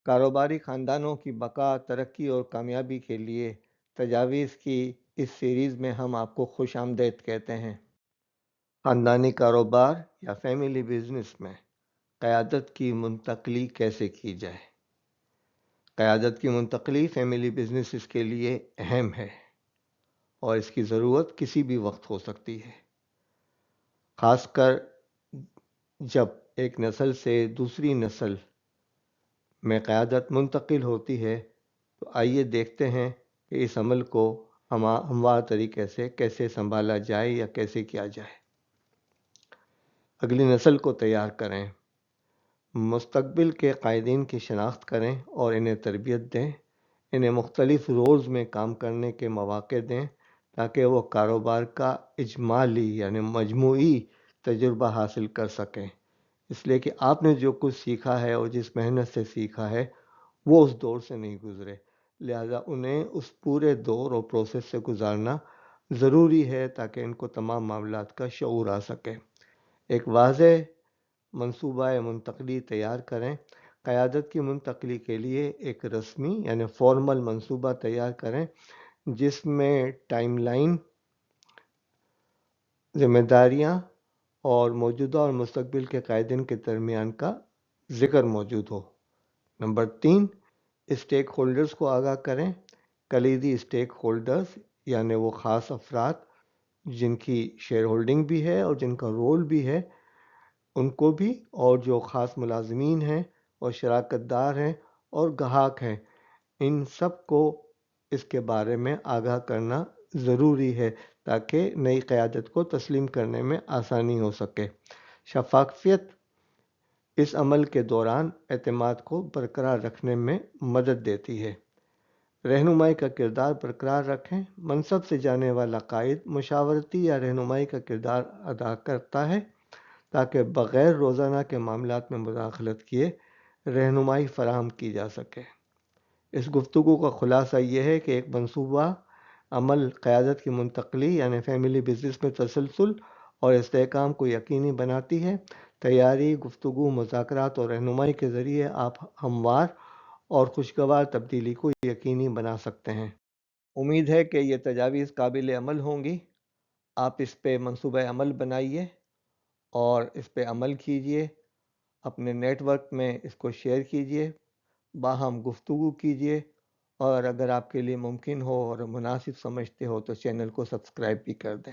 کاروباری خاندانوں کی بقا، ترقی اور کامیابی کے لیے تجاویز کی اس سیریز میں ہم آپ کو خوش آمدید کہتے ہیں۔ خاندانی کاروبار یا فیملی بزنس میں قیادت کی منتقلی کیسے کی جائے؟ قیادت کی منتقلی فیملی بزنس کے لیے اہم ہے اور اس کی ضرورت کسی بھی وقت ہو سکتی ہے، خاص کر جب ایک نسل سے دوسری نسل میں قیادت منتقل ہوتی ہے۔ تو آئیے دیکھتے ہیں کہ اس عمل کو ہموار طریقے سے کیسے سنبھالا جائے یا کیسے کیا جائے۔ اگلی نسل کو تیار کریں، مستقبل کے قائدین کی شناخت کریں اور انہیں تربیت دیں، انہیں مختلف رولز میں کام کرنے کے مواقع دیں تاکہ وہ کاروبار کا اجمالی یعنی مجموعی تجربہ حاصل کر سکیں، اس لیے کہ آپ نے جو کچھ سیکھا ہے اور جس محنت سے سیکھا ہے وہ اس دور سے نہیں گزرے، لہذا انہیں اس پورے دور اور پروسیس سے گزارنا ضروری ہے تاکہ ان کو تمام معاملات کا شعور آ سکے۔ ایک واضح منصوبہ منتقلی تیار کریں۔ قیادت کی منتقلی کے لیے ایک رسمی یعنی فارمل منصوبہ تیار کریں جس میں ٹائم لائن، ذمہ داریاں اور موجودہ اور مستقبل کے قائدین کے درمیان کا ذکر موجود ہو۔ نمبر 3، اسٹیک ہولڈرز کو آگاہ کریں۔ کلیدی اسٹیک ہولڈرز یعنی وہ خاص افراد جن کی شیئر ہولڈنگ بھی ہے اور جن کا رول بھی ہے، ان کو بھی، اور جو خاص ملازمین ہیں اور شراکت دار ہیں اور گاہک ہیں، ان سب کو اس کے بارے میں آگاہ کرنا ضروری ہے تاکہ نئی قیادت کو تسلیم کرنے میں آسانی ہو سکے۔ شفافیت اس عمل کے دوران اعتماد کو برقرار رکھنے میں مدد دیتی ہے۔ رہنمائی کا کردار برقرار رکھیں۔ منصب سے جانے والا قائد مشاورتی یا رہنمائی کا کردار ادا کرتا ہے تاکہ بغیر روزانہ کے معاملات میں مداخلت کیے رہنمائی فراہم کی جا سکے۔ اس گفتگو کا خلاصہ یہ ہے کہ ایک منصوبہ عمل قیادت کی منتقلی یعنی فیملی بزنس میں تسلسل اور استحکام کو یقینی بناتی ہے۔ تیاری، گفتگو، مذاکرات اور رہنمائی کے ذریعے آپ ہموار اور خوشگوار تبدیلی کو یقینی بنا سکتے ہیں۔ امید ہے کہ یہ تجاویز قابل عمل ہوں گی۔ آپ اس پہ منصوبہ عمل بنائیے اور اس پہ عمل کیجئے، اپنے نیٹ ورک میں اس کو شیئر کیجئے، باہم گفتگو کیجئے، اور اگر آپ کے لیے ممکن ہو اور مناسب سمجھتے ہو تو چینل کو سبسکرائب بھی کر دیں۔